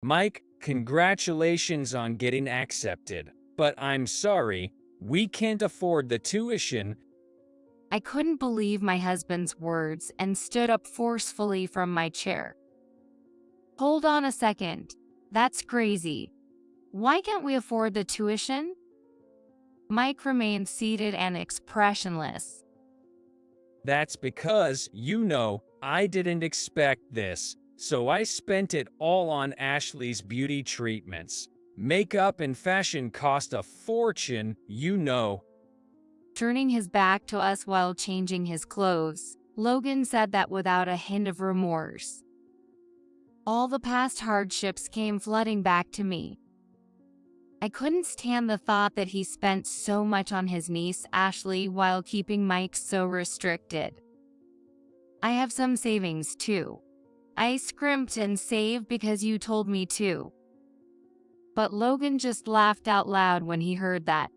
Mike, congratulations on getting accepted, but I'm sorry, we can't afford the tuition. I couldn't believe my husband's words and stood up forcefully from my chair. Hold on a second. That's crazy. Why can't we afford the tuition? Mike remained seated and expressionless. That's because, I didn't expect this, so I spent it all on Ashley's beauty treatments. Makeup and fashion cost a fortune. Turning his back to us while changing his clothes, Logan said that without a hint of remorse. All the past hardships came flooding back to me. I couldn't stand the thought that he spent so much on his niece, Ashley, while keeping Mike so restricted. I have some savings too. I scrimped and saved because you told me to. But Logan just laughed out loud when he heard that.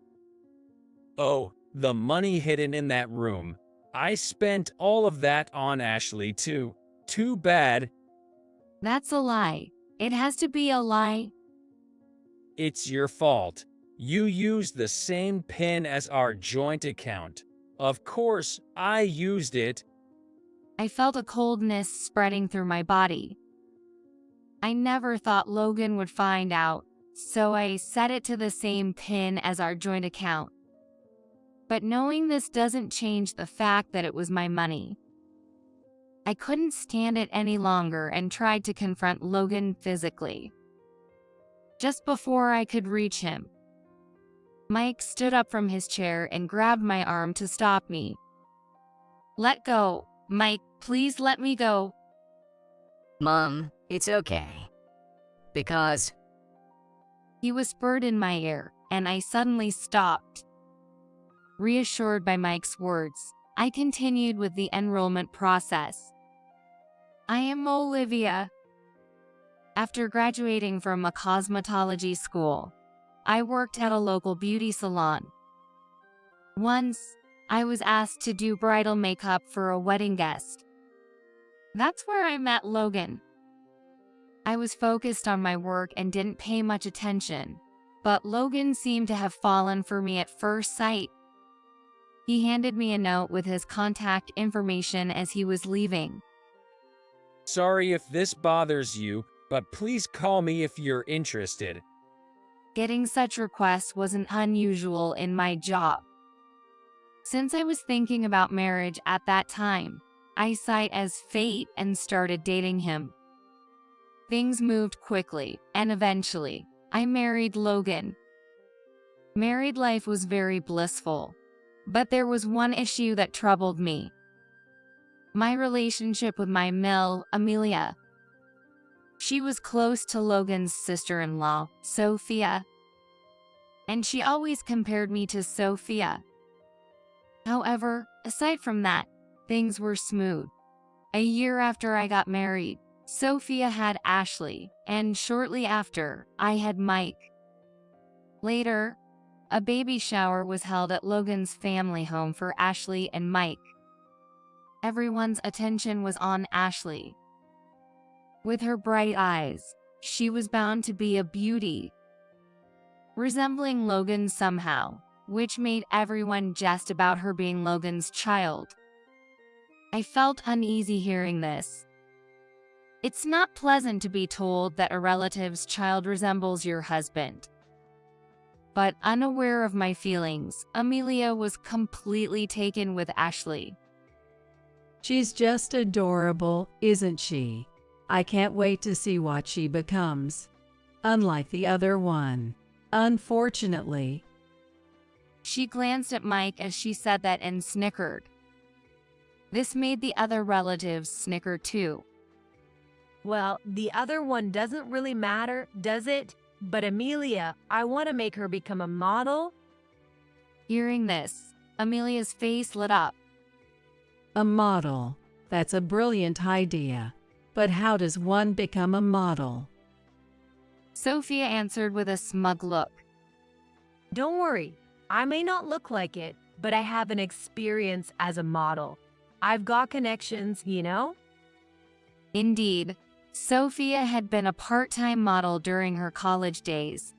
Oh, the money hidden in that room. I spent all of that on Ashley too. Too bad. That's a lie. It has to be a lie. It's your fault. You used the same PIN as our joint account. Of course, I used it. I felt a coldness spreading through my body. I never thought Logan would find out, so I set it to the same PIN as our joint account. But knowing this doesn't change the fact that it was my money. I couldn't stand it any longer and tried to confront Logan physically. Just before I could reach him, Mike stood up from his chair and grabbed my arm to stop me. Let go, Mike, please let me go. Mom, it's okay. Because He whispered in my ear, and I suddenly stopped. Reassured by Mike's words, I continued with the enrollment process. I am Olivia. After graduating from a cosmetology school, I worked at a local beauty salon. Once, I was asked to do bridal makeup for a wedding guest. That's where I met Logan. I was focused on my work and didn't pay much attention, but Logan seemed to have fallen for me at first sight. He handed me a note with his contact information as he was leaving. Sorry if this bothers you, but please call me if you're interested. Getting such requests wasn't unusual in my job. Since I was thinking about marriage at that time, I saw it as fate and started dating him. Things moved quickly, and eventually, I married Logan. Married life was very blissful, but there was one issue that troubled me. My relationship with my Mill, Amelia. She was close to Logan's sister-in-law, Sophia, and she always compared me to Sophia. However, aside from that, things were smooth. A year after I got married, Sophia had Ashley, and shortly after, I had Mike. Later, a baby shower was held at Logan's family home for Ashley and Mike. Everyone's attention was on Ashley. With her bright eyes, she was bound to be a beauty, resembling Logan somehow, which made everyone jest about her being Logan's child. I felt uneasy hearing this. It's not pleasant to be told that a relative's child resembles your husband. But unaware of my feelings, Amelia was completely taken with Ashley. She's just adorable, isn't she? I can't wait to see what she becomes. Unlike the other one, unfortunately. She glanced at Mike as she said that and snickered. This made the other relatives snicker too. Well, the other one doesn't really matter, does it? But Amelia, I want to make her become a model. Hearing this, Amelia's face lit up. A model. That's a brilliant idea. But how does one become a model? Sophia answered with a smug look. Don't worry, I may not look like it, but I have an experience as a model. I've got connections, you know? Indeed, Sophia had been a part-time model during her college days.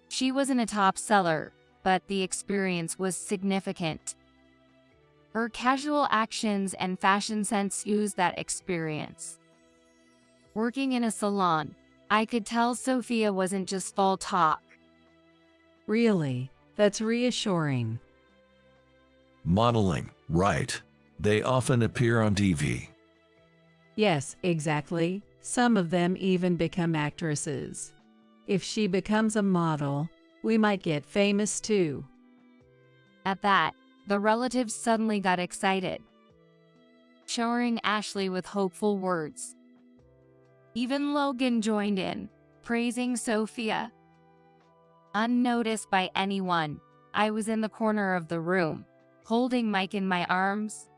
She wasn't a top seller, but the experience was significant. Her casual actions and fashion sense used that experience. Working in a salon, I could tell Sophia wasn't just full talk. Really? That's reassuring. Modeling, right. They often appear on TV. Yes, exactly. Some of them even become actresses. If she becomes a model, we might get famous too. At that, the relatives suddenly got excited, showering Ashley with hopeful words. Even Logan joined in, praising Sophia. Unnoticed by anyone, I was in the corner of the room, holding Mike in my arms.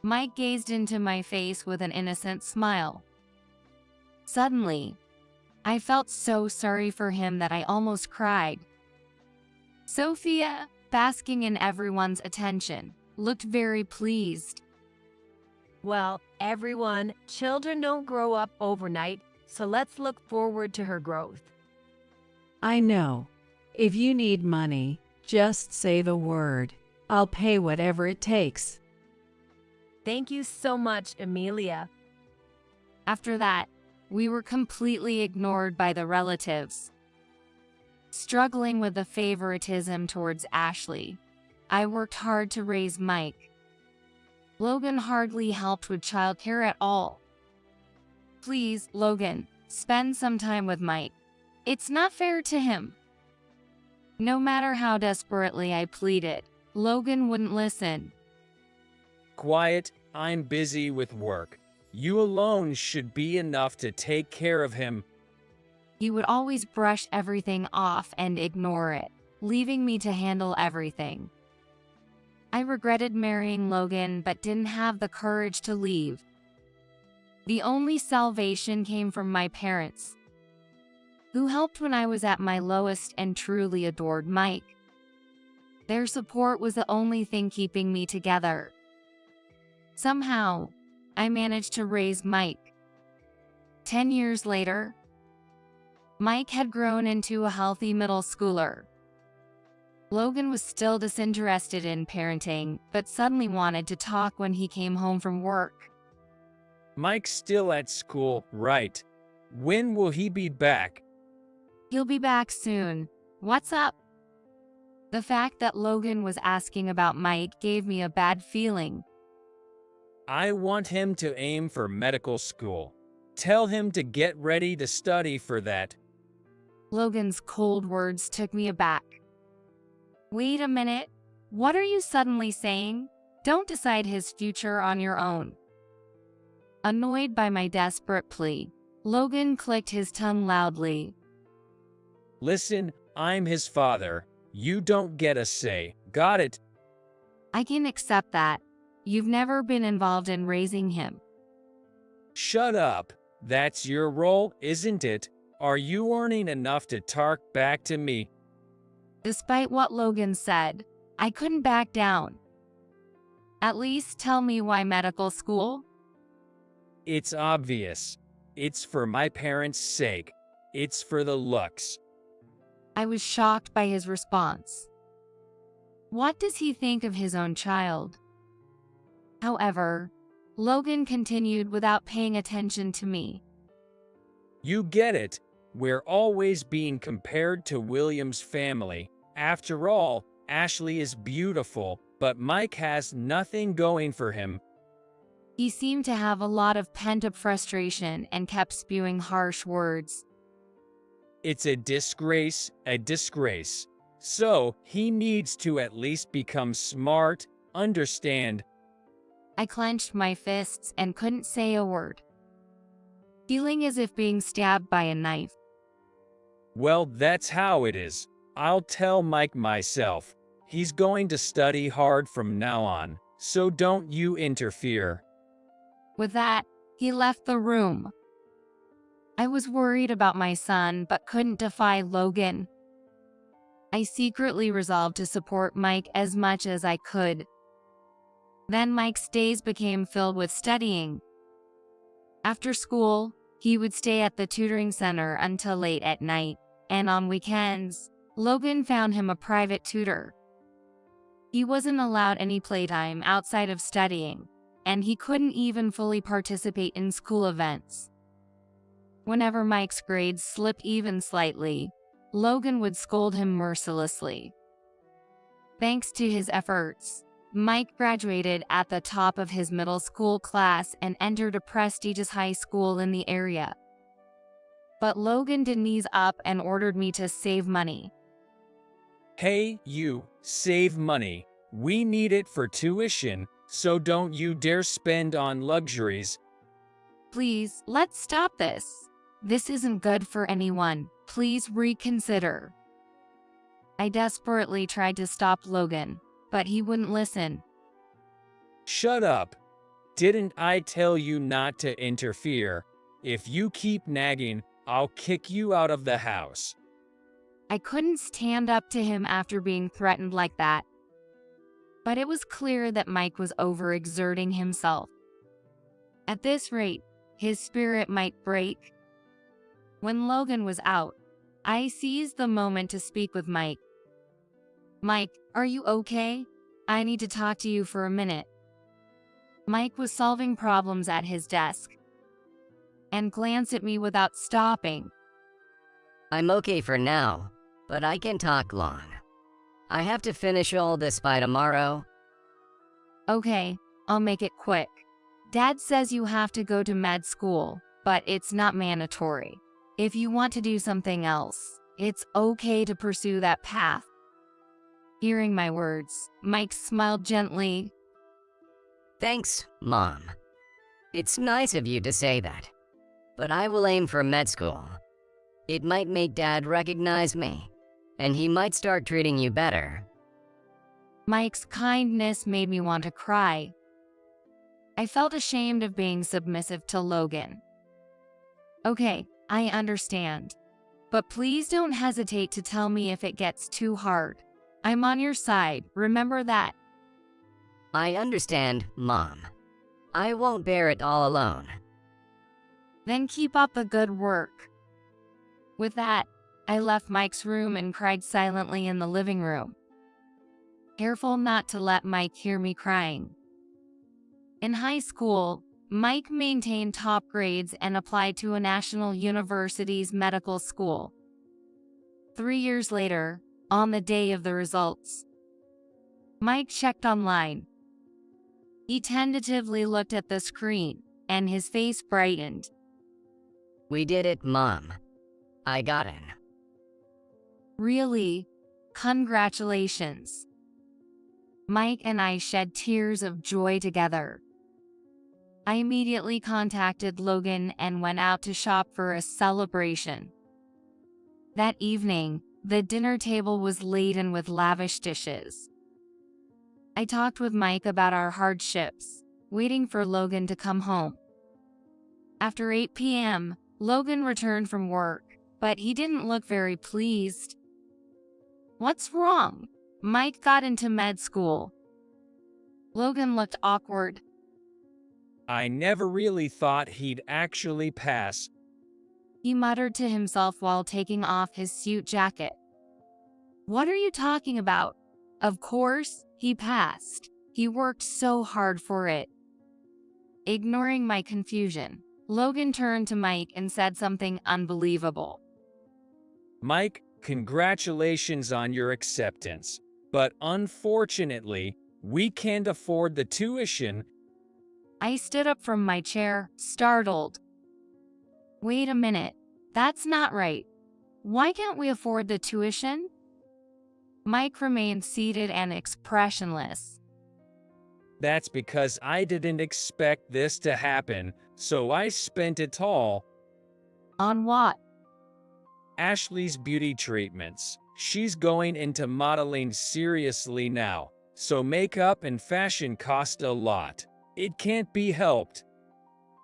Mike gazed into my face with an innocent smile. Suddenly, I felt so sorry for him that I almost cried. Sophia, basking in everyone's attention, looked very pleased. Well, everyone, children don't grow up overnight, so let's look forward to her growth. I know. If you need money, just say the word. I'll pay whatever it takes. Thank you so much, Amelia. After that, we were completely ignored by the relatives. Struggling with the favoritism towards Ashley, I worked hard to raise Mike. Logan hardly helped with childcare at all. Please, Logan, spend some time with Mike. It's not fair to him. No matter how desperately I pleaded, Logan wouldn't listen. Quiet, I'm busy with work. You alone should be enough to take care of him. He would always brush everything off and ignore it, leaving me to handle everything. I regretted marrying Logan but didn't have the courage to leave. The only salvation came from my parents, who helped when I was at my lowest and truly adored Mike. Their support was the only thing keeping me together. Somehow, I managed to raise Mike. 10 years later, Mike had grown into a healthy middle schooler. Logan was still disinterested in parenting, but suddenly wanted to talk when he came home from work. Mike's still at school, right? When will he be back? He'll be back soon. What's up? The fact that Logan was asking about Mike gave me a bad feeling. I want him to aim for medical school. Tell him to get ready to study for that. Logan's cold words took me aback. Wait a minute. What are you suddenly saying? Don't decide his future on your own. Annoyed by my desperate plea, Logan clicked his tongue loudly. Listen, I'm his father. You don't get a say. Got it? I can accept that. You've never been involved in raising him. Shut up. That's your role, isn't it? Are you earning enough to talk back to me? Despite what Logan said, I couldn't back down. At least tell me why medical school? It's obvious. It's for my parents' sake. It's for the looks. I was shocked by his response. What does he think of his own child? However, Logan continued without paying attention to me. You get it. We're always being compared to William's family. After all, Ashley is beautiful, but Mike has nothing going for him. He seemed to have a lot of pent-up frustration and kept spewing harsh words. It's a disgrace, a disgrace. So, he needs to at least become smart, understand. I clenched my fists and couldn't say a word, feeling as if being stabbed by a knife. Well, that's how it is. I'll tell Mike myself. He's going to study hard from now on, so don't you interfere. With that, he left the room. I was worried about my son, but couldn't defy Logan. I secretly resolved to support Mike as much as I could. Then Mike's days became filled with studying. After school, he would stay at the tutoring center until late at night, and on weekends, Logan found him a private tutor. He wasn't allowed any playtime outside of studying, and he couldn't even fully participate in school events. Whenever Mike's grades slipped even slightly, Logan would scold him mercilessly. Thanks to his efforts, Mike graduated at the top of his middle school class and entered a prestigious high school in the area. But Logan didn't ease up and ordered me to save money. Hey, you, save money. We need it for tuition, so don't you dare spend on luxuries. Please, let's stop this. This isn't good for anyone. Please reconsider. I desperately tried to stop Logan, but he wouldn't listen. Shut up. Didn't I tell you not to interfere? If you keep nagging, I'll kick you out of the house. I couldn't stand up to him after being threatened like that. But it was clear that Mike was overexerting himself. At this rate, his spirit might break. When Logan was out, I seized the moment to speak with Mike. Mike, are you okay? I need to talk to you for a minute. Mike was solving problems at his desk and glanced at me without stopping. I'm okay for now, but I can talk long. I have to finish all this by tomorrow. Okay, I'll make it quick. Dad says you have to go to med school, but it's not mandatory. If you want to do something else, it's okay to pursue that path. Hearing my words, Mike smiled gently. Thanks, Mom. It's nice of you to say that, but I will aim for med school. It might make Dad recognize me, and he might start treating you better. Mike's kindness made me want to cry. I felt ashamed of being submissive to Logan. Okay, I understand. But please don't hesitate to tell me if it gets too hard. I'm on your side, remember that. I understand, Mom. I won't bear it all alone. Then keep up the good work. With that, I left Mike's room and cried silently in the living room, careful not to let Mike hear me crying. In high school, Mike maintained top grades and applied to a national university's medical school. 3 years later, on the day of the results, Mike checked online. He tentatively looked at the screen, and his face brightened. We did it, Mom. I got in. Really? Congratulations. Mike and I shed tears of joy together. I immediately contacted Logan and went out to shop for a celebration. That evening, the dinner table was laden with lavish dishes. I talked with Mike about our hardships, waiting for Logan to come home. After 8 p.m., Logan returned from work, but he didn't look very pleased. What's wrong? Mike got into med school. Logan looked awkward. I never really thought he'd actually pass. He muttered to himself while taking off his suit jacket. What are you talking about? Of course, he passed. He worked so hard for it. Ignoring my confusion, Logan turned to Mike and said something unbelievable. Mike, congratulations on your acceptance. But unfortunately, we can't afford the tuition. I stood up from my chair, startled. Wait a minute, that's not right. Why can't we afford the tuition? Mike remained seated and expressionless. That's because I didn't expect this to happen, so I spent it all. On what? Ashley's beauty treatments. She's going into modeling seriously now, so makeup and fashion cost a lot. It can't be helped.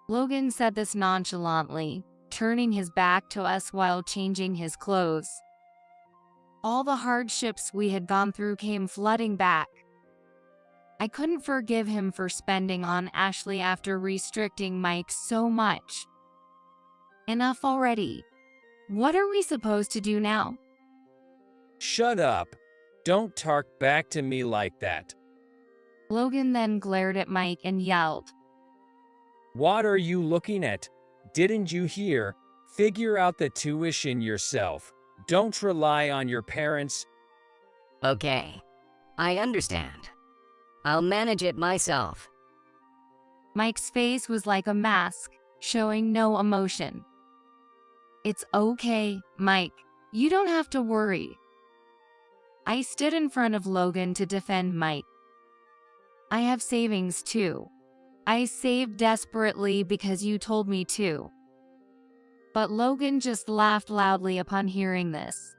Logan said this nonchalantly, turning his back to us while changing his clothes. All the hardships we had gone through came flooding back. I couldn't forgive him for spending on Ashley after restricting Mike so much. Enough already. What are we supposed to do now? Shut up. Don't talk back to me like that. Logan then glared at Mike and yelled. What are you looking at? Didn't you hear? Figure out the tuition yourself. Don't rely on your parents. Okay. I understand. I'll manage it myself. Mike's face was like a mask, showing no emotion. It's okay, Mike. You don't have to worry. I stood in front of Logan to defend Mike. I have savings too. I saved desperately because you told me to. But Logan just laughed loudly upon hearing this.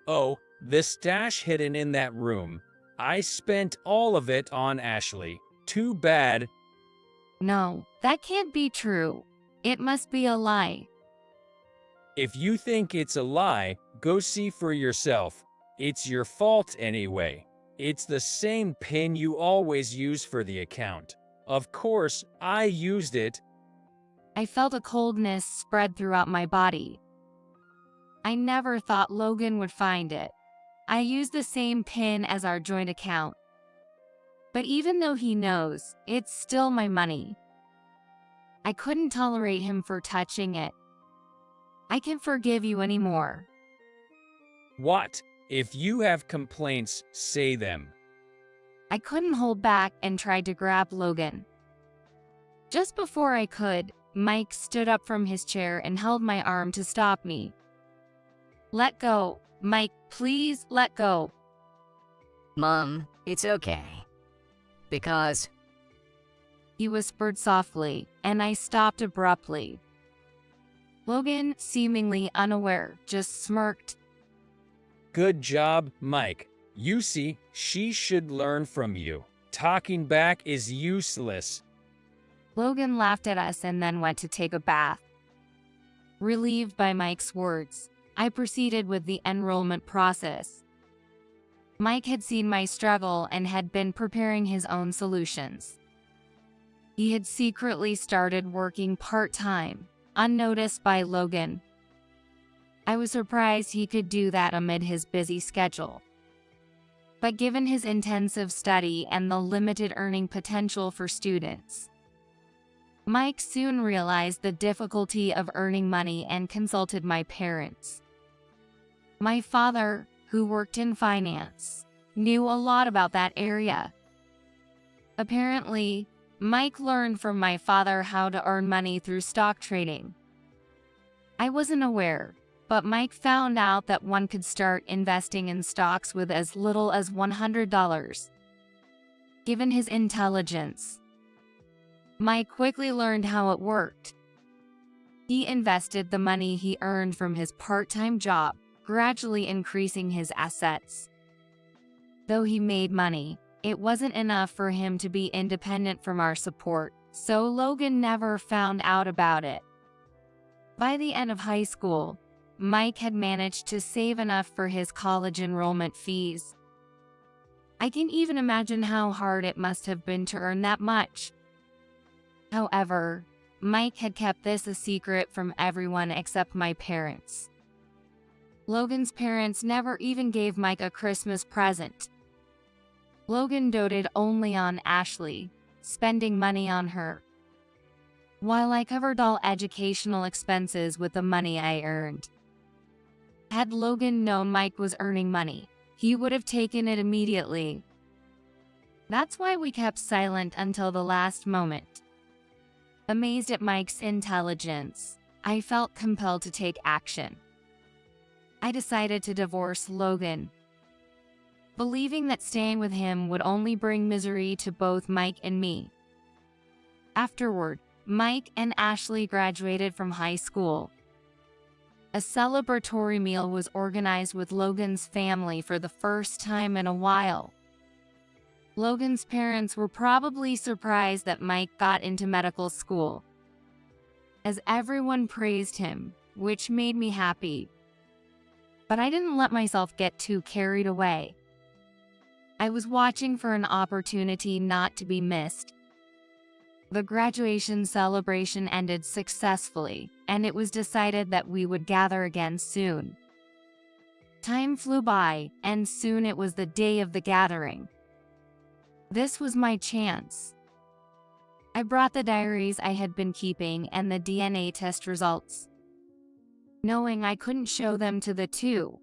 Oh, the stash hidden in that room. I spent all of it on Ashley. Too bad. No, that can't be true. It must be a lie. If you think it's a lie, go see for yourself. It's your fault anyway. It's the same PIN you always use for the account. Of course, I used it. I felt a coldness spread throughout my body. I never thought Logan would find it. I used the same PIN as our joint account. But even though he knows, it's still my money. I couldn't tolerate him for touching it. I can't forgive you anymore. What? If you have complaints, say them. I couldn't hold back and tried to grab Logan. Just before I could, Mike stood up from his chair and held my arm to stop me. Let go, Mike, please let go. Mom, it's okay. Because... He whispered softly, and I stopped abruptly. Logan, seemingly unaware, just smirked. Good job, Mike. You see, she should learn from you. Talking back is useless. Logan laughed at us and then went to take a bath. Relieved by Mike's words, I proceeded with the enrollment process. Mike had seen my struggle and had been preparing his own solutions. He had secretly started working part-time, unnoticed by Logan. I was surprised he could do that amid his busy schedule. But given his intensive study and the limited earning potential for students, Mike soon realized the difficulty of earning money and consulted my parents. My father, who worked in finance, knew a lot about that area. Apparently, Mike learned from my father how to earn money through stock trading. I wasn't aware, but Mike found out that one could start investing in stocks with as little as $100. Given his intelligence, Mike quickly learned how it worked. He invested the money he earned from his part-time job, gradually increasing his assets. Though he made money, it wasn't enough for him to be independent from our support, so Logan never found out about it. By the end of high school, Mike had managed to save enough for his college enrollment fees. I can even imagine how hard it must have been to earn that much. However, Mike had kept this a secret from everyone except my parents. Logan's parents never even gave Mike a Christmas present. Logan doted only on Ashley, spending money on her, while I covered all educational expenses with the money I earned. Had Logan known Mike was earning money, he would have taken it immediately. That's why we kept silent until the last moment. Amazed at Mike's intelligence, I felt compelled to take action. I decided to divorce Logan, believing that staying with him would only bring misery to both Mike and me. Afterward, Mike and Ashley graduated from high school. A celebratory meal was organized with Logan's family for the first time in a while. Logan's parents were probably surprised that Mike got into medical school, as everyone praised him, which made me happy. But I didn't let myself get too carried away. I was watching for an opportunity not to be missed. The graduation celebration ended successfully, and it was decided that we would gather again soon. Time flew by, and soon it was the day of the gathering. This was my chance. I brought the diaries I had been keeping and the DNA test results, knowing I couldn't show them to the two.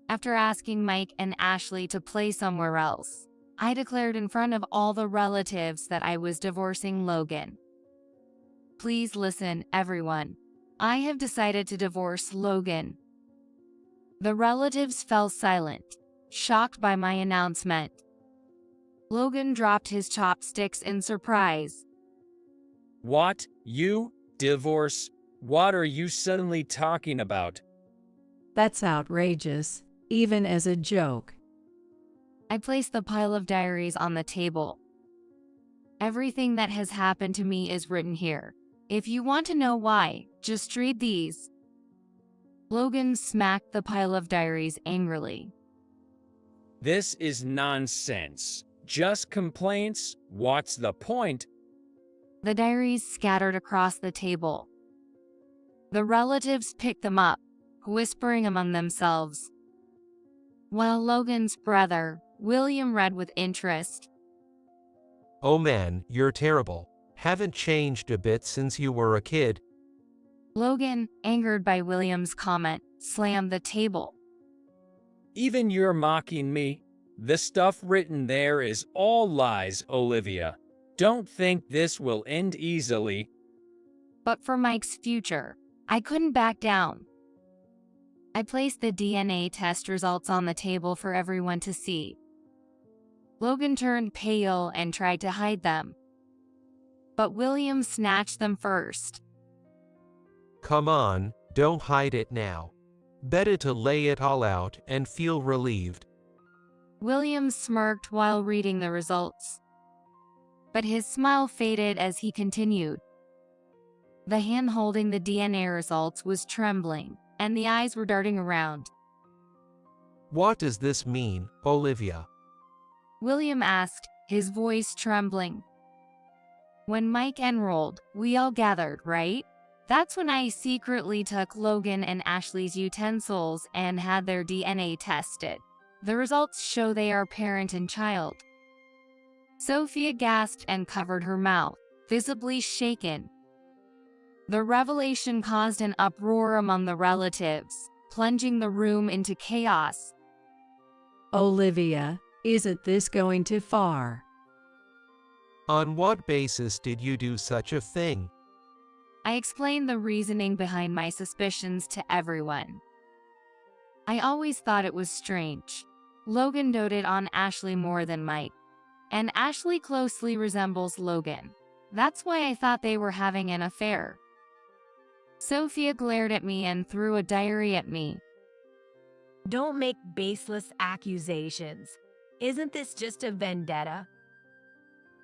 After asking Mike and Ashley to play somewhere else, I declared in front of all the relatives that I was divorcing Logan. Please listen, everyone. I have decided to divorce Logan. The relatives fell silent, shocked by my announcement. Logan dropped his chopsticks in surprise. What? You? Divorce? What are you suddenly talking about? That's outrageous, even as a joke. I placed the pile of diaries on the table. Everything that has happened to me is written here. If you want to know why, just read these. Logan smacked the pile of diaries angrily. This is nonsense. Just complaints? What's the point? The diaries scattered across the table. The relatives picked them up, whispering among themselves, while Logan's brother, William, read with interest. Oh man, you're terrible. Haven't changed a bit since you were a kid. Logan, angered by William's comment, slammed the table. Even you're mocking me? The stuff written there is all lies, Olivia. Don't think this will end easily. But for Mike's future, I couldn't back down. I placed the DNA test results on the table for everyone to see. Logan turned pale and tried to hide them, but William snatched them first. Come on, don't hide it now. Better to lay it all out and feel relieved. William smirked while reading the results, but his smile faded as he continued. The hand holding the DNA results was trembling, and the eyes were darting around. What does this mean, Olivia? William asked, his voice trembling. When Mike enrolled, we all gathered, right? That's when I secretly took Logan and Ashley's utensils and had their DNA tested. The results show they are parent and child. Sophia gasped and covered her mouth, visibly shaken. The revelation caused an uproar among the relatives, plunging the room into chaos. Olivia, isn't this going too far? On what basis did you do such a thing? I explained the reasoning behind my suspicions to everyone. I always thought it was strange. Logan doted on Ashley more than Mike, and Ashley closely resembles Logan. That's why I thought they were having an affair. Sophia glared at me and threw a diary at me. Don't make baseless accusations. Isn't this just a vendetta?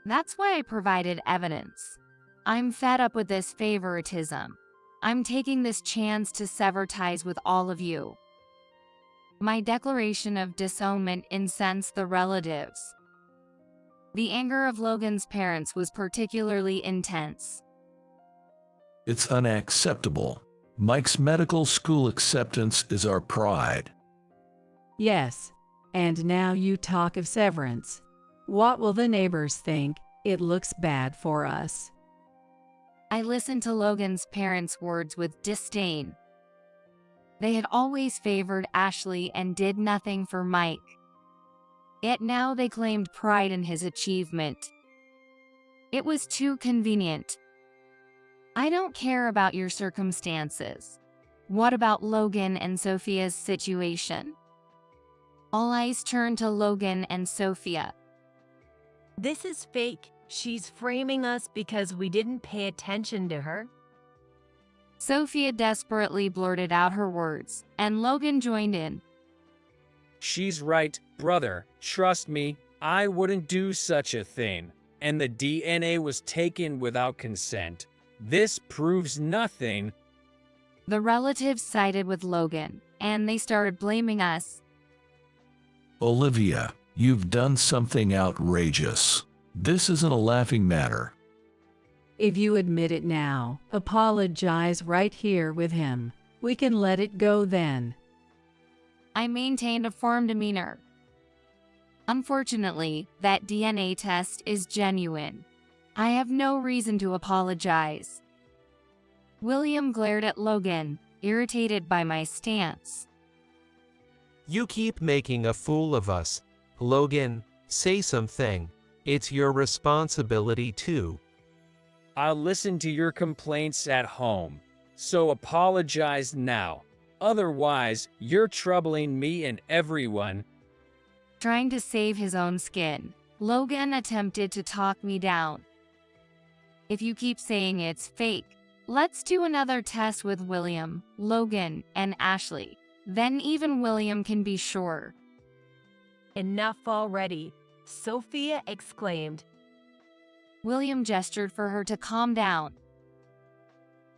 That's why I provided evidence. I'm fed up with this favoritism. I'm taking this chance to sever ties with all of you. My declaration of disownment incensed the relatives. The anger of Logan's parents was particularly intense. It's unacceptable. Mike's medical school acceptance is our pride. Yes, and now you talk of severance. What will the neighbors think? It looks bad for us. I listened to Logan's parents' words with disdain. They had always favored Ashley and did nothing for Mike. Yet now they claimed pride in his achievement. It was too convenient. I don't care about your circumstances. What about Logan and Sophia's situation? All eyes turned to Logan and Sophia. This is fake. She's framing us because we didn't pay attention to her. Sophia desperately blurted out her words, and Logan joined in. She's right, brother. Trust me, I wouldn't do such a thing. And the DNA was taken without consent. This proves nothing. The relatives sided with Logan, and they started blaming us. Olivia, You've done something outrageous. This isn't a laughing matter. If you admit it now, apologize right here with him. We can let it go then. I maintained a firm demeanor. Unfortunately, that DNA test is genuine. I have no reason to apologize. William glared at Logan, irritated by my stance. You keep making a fool of us. Logan, say something. It's your responsibility too. I'll listen to your complaints at home, so apologize now. Otherwise, you're troubling me and everyone. Trying to save his own skin, Logan attempted to talk me down. If you keep saying it's fake, let's do another test with William, Logan, and Ashley. Then even William can be sure. Enough already, Sophia exclaimed. William gestured for her to calm down.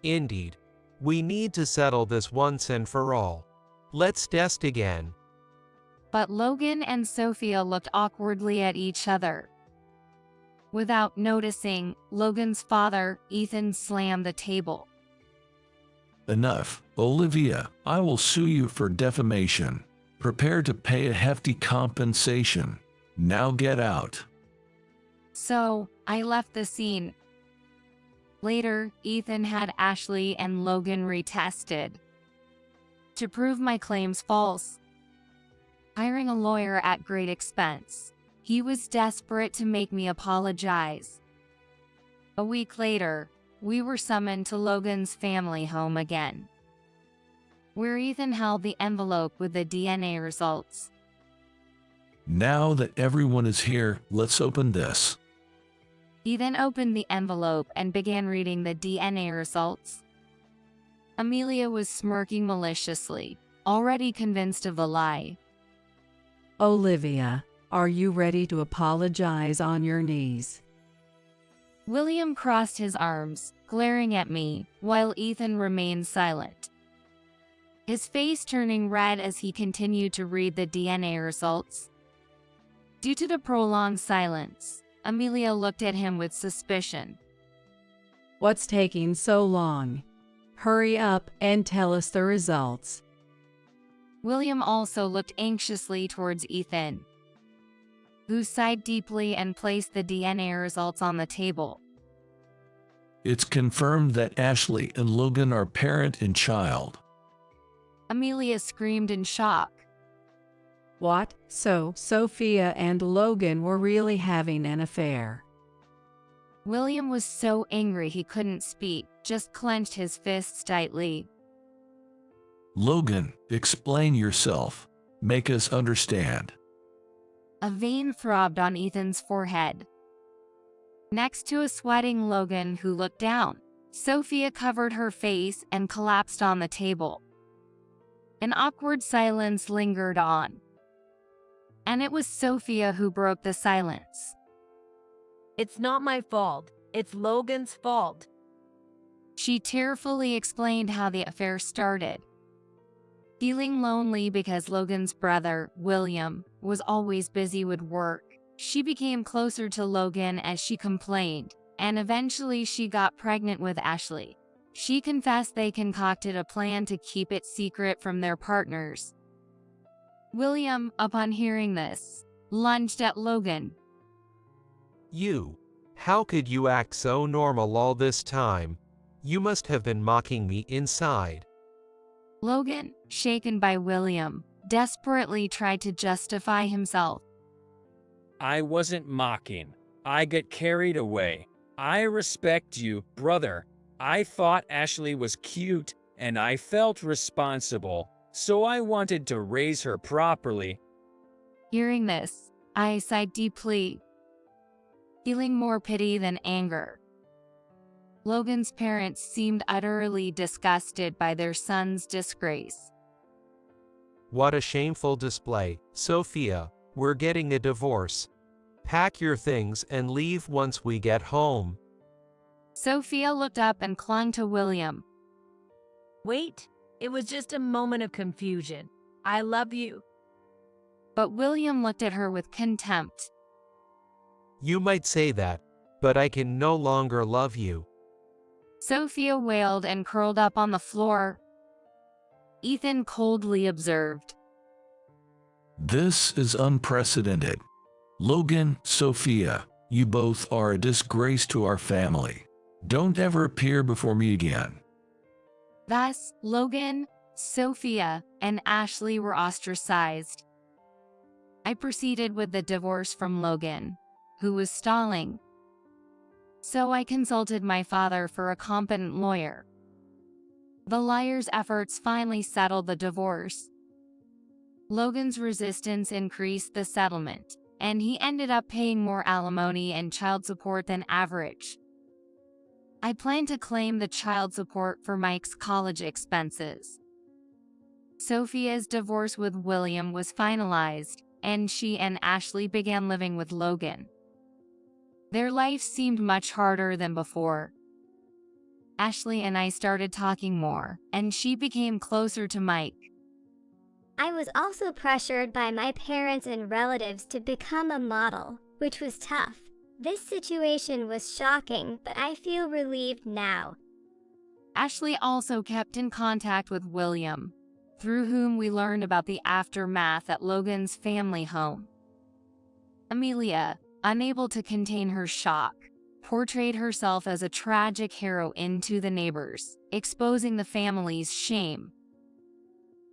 Indeed. We need to settle this once and for all. Let's test again. But Logan and Sophia looked awkwardly at each other. Without noticing, Logan's father, Ethan, slammed the table. Enough, Olivia. I will sue you for defamation. Prepare to pay a hefty compensation. Now get out. So, I left the scene. Later, Ethan had Ashley and Logan retested to prove my claims false. Hiring a lawyer at great expense, he was desperate to make me apologize. A week later, we were summoned to Logan's family home again, where Ethan held the envelope with the DNA results. Now that everyone is here, let's open this. He then opened the envelope and began reading the DNA results. Amelia was smirking maliciously, already convinced of the lie. Olivia, are you ready to apologize on your knees? William crossed his arms, glaring at me, while Ethan remained silent. His face turning red as he continued to read the DNA results. Due to the prolonged silence, Amelia looked at him with suspicion. What's taking so long? Hurry up and tell us the results. William also looked anxiously towards Ethan, who sighed deeply and placed the DNA results on the table. It's confirmed that Ashley and Logan are parent and child. Amelia screamed in shock. What? So, Sophia and Logan were really having an affair? William was so angry he couldn't speak, just clenched his fists tightly. Logan, explain yourself. Make us understand. A vein throbbed on Ethan's forehead. Next to a sweating Logan who looked down, Sophia covered her face and collapsed on the table. An awkward silence lingered on. And it was Sophia who broke the silence. It's not my fault. It's Logan's fault. She tearfully explained how the affair started. Feeling lonely because Logan's brother, William, was always busy with work, she became closer to Logan as she complained, and eventually she got pregnant with Ashley. She confessed they concocted a plan to keep it secret from their partners. William, upon hearing this, lunged at Logan. You. How could you act so normal all this time? You must have been mocking me inside. Logan, shaken by William, desperately tried to justify himself. I wasn't mocking. I got carried away. I respect you, brother. I thought Ashley was cute, and I felt responsible, so I wanted to raise her properly. Hearing this, I sighed deeply, feeling more pity than anger. Logan's parents seemed utterly disgusted by their son's disgrace. What a shameful display. Sophia, we're getting a divorce. Pack your things and leave once we get home. Sophia looked up and clung to William. Wait, it was just a moment of confusion. I love you. but William looked at her with contempt. You might say that, but I can no longer love you. Sophia wailed and curled up on the floor. Ethan coldly observed. This is unprecedented. Logan, Sophia, you both are a disgrace to our family. Don't ever appear before me again. Thus, Logan, Sophia, and Ashley were ostracized. I proceeded with the divorce from Logan, who was stalling. So I consulted my father for a competent lawyer. The lawyer's efforts finally settled the divorce. Logan's resistance increased the settlement, and he ended up paying more alimony and child support than average. I plan to claim the child support for Mike's college expenses. Sophia's divorce with William was finalized, and she and Ashley began living with Logan. Their life seemed much harder than before. Ashley and I started talking more, and she became closer to Mike. I was also pressured by my parents and relatives to become a model, which was tough. This situation was shocking, but I feel relieved now. Ashley also kept in contact with William, through whom we learned about the aftermath at Logan's family home. Amelia, unable to contain her shock, portrayed herself as a tragic hero to the neighbors, exposing the family's shame.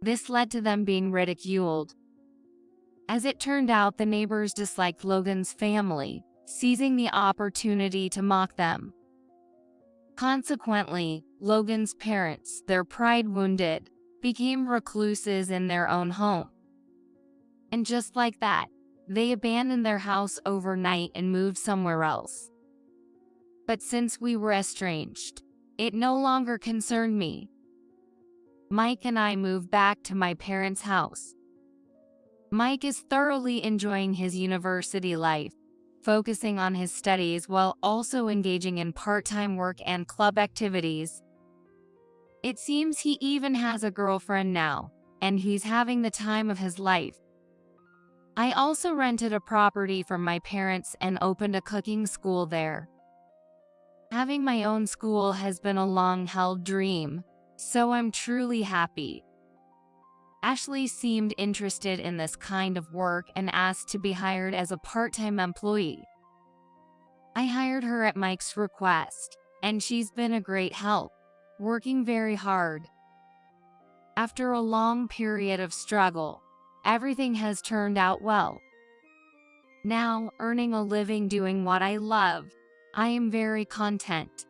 This led to them being ridiculed. As it turned out, the neighbors disliked Logan's family, seizing the opportunity to mock them. Consequently, Logan's parents, their pride wounded, became recluses in their own home. And just like that, they abandoned their house overnight and moved somewhere else. But since we were estranged, it no longer concerned me. Mike and I moved back to my parents' house. Mike is thoroughly enjoying his university life, focusing on his studies while also engaging in part-time work and club activities. It seems he even has a girlfriend now, and he's having the time of his life. I also rented a property from my parents and opened a cooking school there. Having my own school has been a long-held dream, so I'm truly happy. Ashley seemed interested in this kind of work and asked to be hired as a part-time employee. I hired her at Mike's request, and she's been a great help, working very hard. After a long period of struggle, everything has turned out well. Now, earning a living doing what I love, I am very content.